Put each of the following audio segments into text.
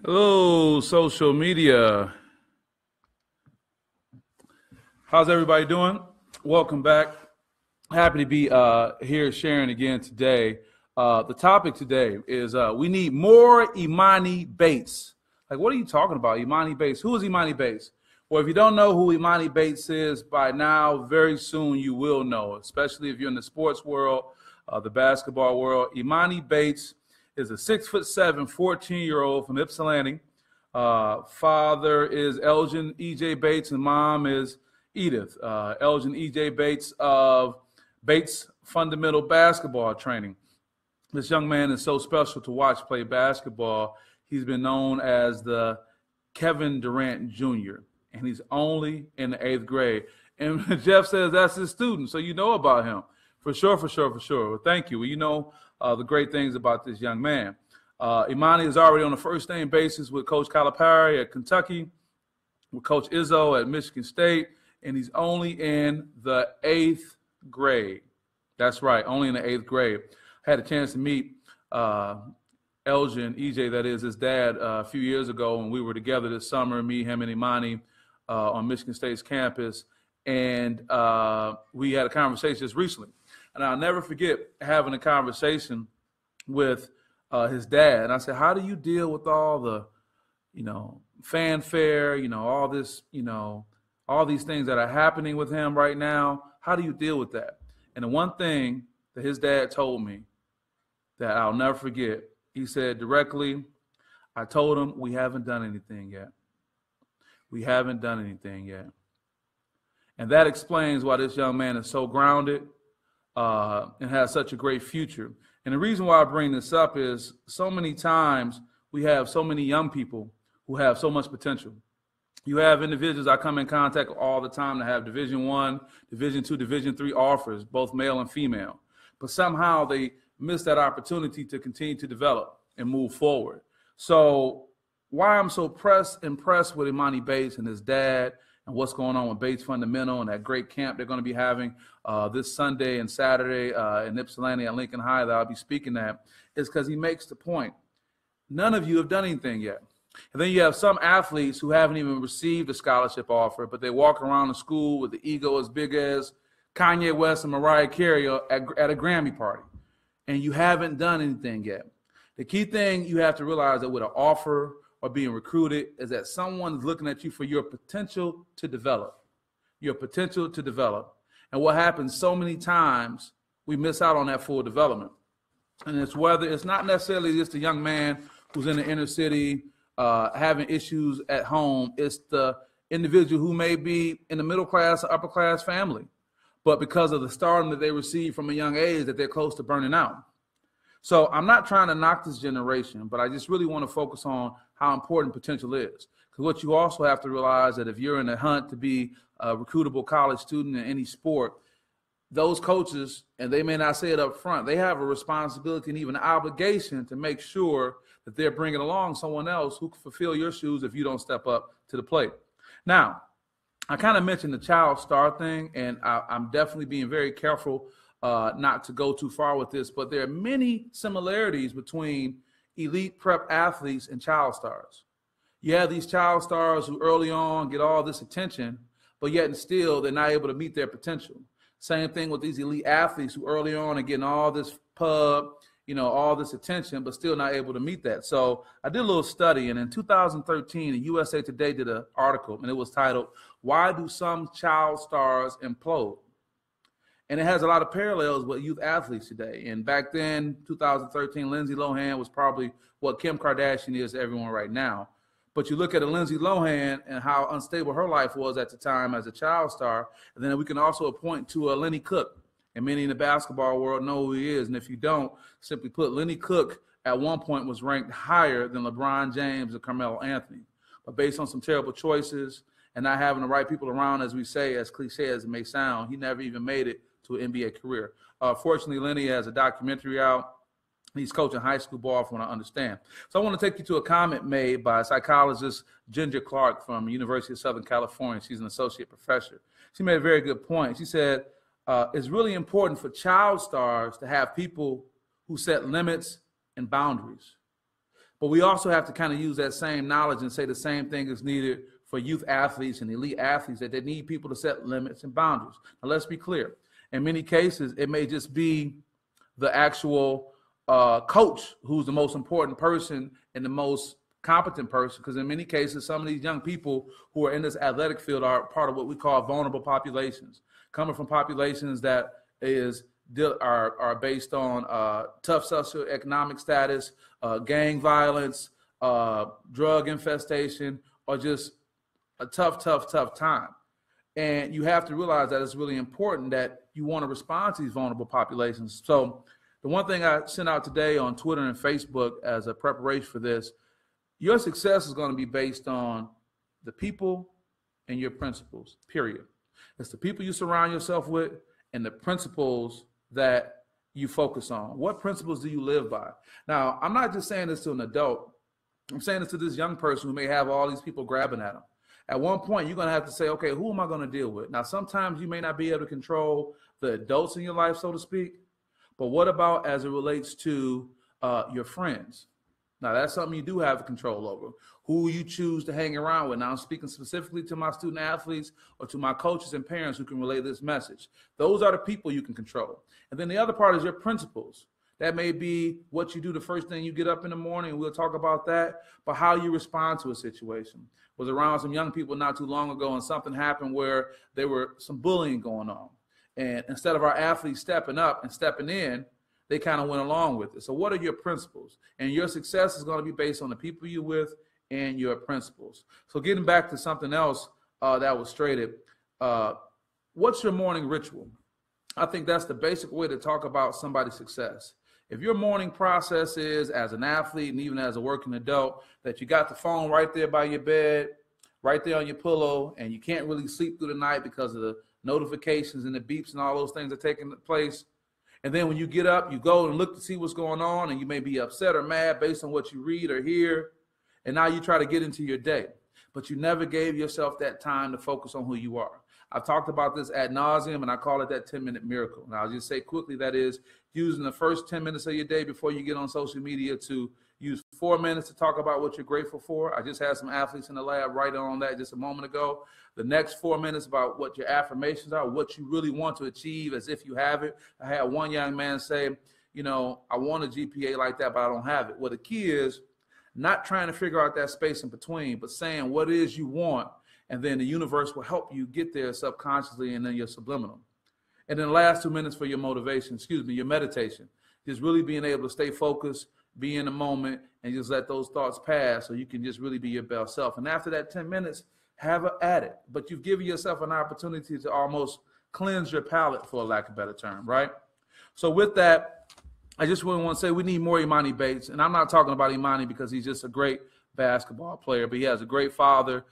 Hello, social media. How's everybody doing? Welcome back. Happy to be here sharing again today. The topic today is we need more Emoni Bates. Like, what are you talking about, Emoni Bates? Who is Emoni Bates? Well, if you don't know who Emoni Bates is by now, very soon you will know, especially if you're in the sports world, the basketball world. Emoni Bates is a 6'7", 14-year-old from Ypsilanti. Father is Elgin E.J. Bates and mom is Edith. Elgin E.J. Bates of Bates Fundamental Basketball Training. This young man is so special to watch play basketball. He's been known as the Kevin Durant Jr., and he's only in the 8th grade. And Jeff says that's his student, so you know about him. For sure. Well, thank you. Well, you know the great things about this young man. Emoni is already on a first-name basis with Coach Calipari at Kentucky, with Coach Izzo at Michigan State, and he's only in the 8th grade. That's right, only in the 8th grade. I had a chance to meet Elgin, EJ, that is his dad, a few years ago, and we were together this summer, me, him, and Emoni on Michigan State's campus, and we had a conversation just recently. And I'll never forget having a conversation with his dad. And I said, how do you deal with all the, fanfare, all this, all these things that are happening with him right now? How do you deal with that? And the one thing that his dad told me that I'll never forget, he said directly, I told him, we haven't done anything yet. We haven't done anything yet. And that explains why this young man is so grounded and has such a great future. And the reason why I bring this up is so many times we have so many young people who have so much potential. You have individuals I come in contact with all the time that have Division I, Division II, Division III offers, both male and female. But somehow they miss that opportunity to continue to develop and move forward. So why I'm so impressed with Emoni Bates and his dad and what's going on with Bates Fundamental and that great camp they're going to be having this Sunday and Saturday in Ypsilanti at Lincoln High that I'll be speaking at, is because he makes the point. None of you have done anything yet. And then you have some athletes who haven't even received a scholarship offer, but they walk around the school with the ego as big as Kanye West and Mariah Carey at a Grammy party. And you haven't done anything yet. The key thing you have to realize that with an offer or being recruited is that someone is looking at you for your potential to develop. Your potential to develop. And what happens so many times, we miss out on that full development. And it's not necessarily just a young man who's in the inner city having issues at home. It's the individual who may be in the middle class or upper class family, but because of the stardom that they receive from a young age, that they're close to burning out. So I'm not trying to knock this generation, but I just really want to focus on how important potential is. Because what you also have to realize that if you're in a hunt to be a recruitable college student in any sport, those coaches, and they may not say it up front, they have a responsibility and even an obligation to make sure that they're bringing along someone else who can fulfill your shoes if you don't step up to the plate. Now, I kind of mentioned the child star thing, and I'm definitely being very careful not to go too far with this, but there are many similarities between elite prep athletes and child stars. You have these child stars who early on get all this attention, but yet and still they're not able to meet their potential. Same thing with these elite athletes who early on are getting all this pub, all this attention, but still not able to meet that. So I did a little study, and in 2013, USA Today did an article, and it was titled, Why Do Some Child Stars Implode? And it has a lot of parallels with youth athletes today. And back then, 2013, Lindsay Lohan was probably what Kim Kardashian is to everyone right now. But you look at a Lindsay Lohan and how unstable her life was at the time as a child star. And then we can also point to a Lenny Cook. And many in the basketball world know who he is. And if you don't, simply put, Lenny Cook at one point was ranked higher than LeBron James or Carmelo Anthony. But based on some terrible choices and not having the right people around, as we say, as cliche as it may sound, he never even made it to an NBA career. Fortunately, Lenny has a documentary out. He's coaching high school ball from what I understand. So I want to take you to a comment made by psychologist Ginger Clark from University of Southern California. She's an associate professor. She made a very good point. She said, it's really important for child stars to have people who set limits and boundaries. But we also have to kind of use that same knowledge and say the same thing is needed for youth athletes and elite athletes, that they need people to set limits and boundaries. Now, let's be clear. In many cases, it may just be the actual coach who's the most important person and the most competent person, because in many cases, some of these young people who are in this athletic field are part of what we call vulnerable populations, coming from populations that are based on tough socioeconomic status, gang violence, drug infestation, or just a tough time. And you have to realize that it's really important that you want to respond to these vulnerable populations. So the one thing I sent out today on Twitter and Facebook as a preparation for this, your success is going to be based on the people and your principles, period. It's the people you surround yourself with and the principles that you focus on. What principles do you live by? Now, I'm not just saying this to an adult. I'm saying this to this young person who may have all these people grabbing at them. At one point, you're going to have to say, okay, who am I going to deal with? Now, sometimes you may not be able to control the adults in your life, so to speak, but what about as it relates to your friends? Now, that's something you do have control over, who you choose to hang around with. Now, I'm speaking specifically to my student athletes or to my coaches and parents who can relay this message. Those are the people you can control. And then the other part is your principles. That may be what you do the first thing you get up in the morning. We'll talk about that, but how you respond to a situation. Was around some young people not too long ago, and something happened where there were some bullying going on. And instead of our athletes stepping up and stepping in, they kind of went along with it. So what are your principles? And your success is going to be based on the people you're with and your principles. So getting back to something else that was stated, what's your morning ritual? I think that's the basic way to talk about somebody's success. If your morning process is, as an athlete and even as a working adult, that you got the phone right there by your bed, right there on your pillow, and you can't really sleep through the night because of the notifications and the beeps and all those things that are taking place. And then when you get up, you go and look to see what's going on, and you may be upset or mad based on what you read or hear. And now you try to get into your day, but you never gave yourself that time to focus on who you are. I've talked about this ad nauseum, and I call it that 10-minute miracle. And I'll just say quickly, that is using the first 10 minutes of your day before you get on social media to use 4 minutes to talk about what you're grateful for. I just had some athletes in the lab writing on that just a moment ago. The next 4 minutes about what your affirmations are, what you really want to achieve as if you have it. I had one young man say, you know, I want a GPA like that, but I don't have it. Well, the key is not trying to figure out that space in between, but saying what it is you want, and then the universe will help you get there subconsciously and then your subliminal. And then the last 2 minutes for your motivation, your meditation. Just really being able to stay focused, be in the moment, and just let those thoughts pass so you can just really be your best self. And after that 10 minutes, have at it. But you've given yourself an opportunity to almost cleanse your palate, for a lack of a better term, right? So with that, I just really want to say we need more Emoni Bates. And I'm not talking about Emoni because he's just a great basketball player, but he has a great father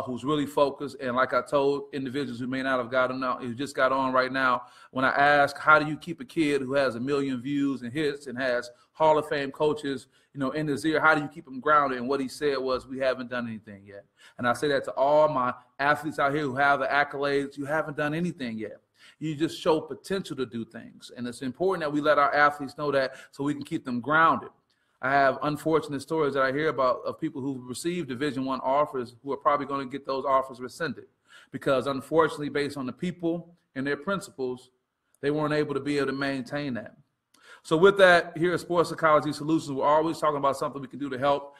who's really focused. And like I told individuals who may not have gotten out, who just got on right now, when I ask, how do you keep a kid who has 1 million views and hits and has Hall of Fame coaches, you know, in his ear, how do you keep him grounded? And what he said was, we haven't done anything yet. And I say that to all my athletes out here who have the accolades. You haven't done anything yet. You just show potential to do things. And it's important that we let our athletes know that so we can keep them grounded. I have unfortunate stories that I hear about of people who've received Division I offers who are probably going to get those offers rescinded because, unfortunately, based on the people and their principles, they weren't able to maintain that. So with that, here at Sports Psychology Solutions, we're always talking about something we can do to help.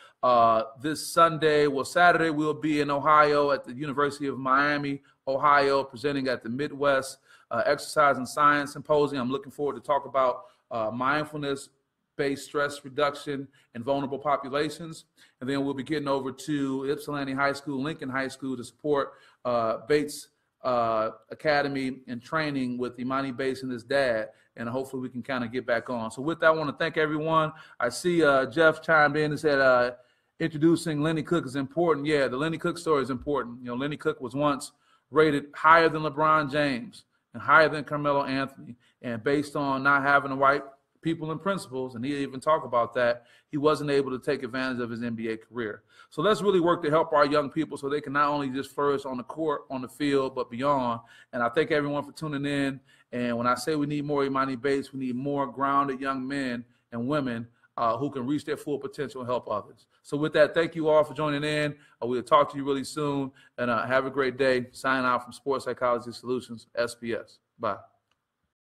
This Saturday, we'll be in Ohio at the University of Miami, Ohio, presenting at the Midwest Exercise and Science Symposium. I'm looking forward to talk about mindfulness-based stress reduction in vulnerable populations. And then we'll be getting over to Ypsilanti High School, Lincoln High School to support Bates Academy and training with Emoni Bates and his dad. And hopefully we can kind of get back on. So with that, I want to thank everyone. I see Jeff chimed in and said introducing Lenny Cook is important. Yeah, the Lenny Cook story is important. You know, Lenny Cook was once rated higher than LeBron James and higher than Carmelo Anthony. And based on not having the right people and principles, and he even talked about that, he wasn't able to take advantage of his NBA career. So let's really work to help our young people so they can not only just flourish on the court, on the field, but beyond. And I thank everyone for tuning in. And when I say we need more Emoni Bates, we need more grounded young men and women who can reach their full potential and help others. So with that, thank you all for joining in. We'll talk to you really soon, and have a great day. Signing out from Sports Psychology Solutions, SPS. Bye.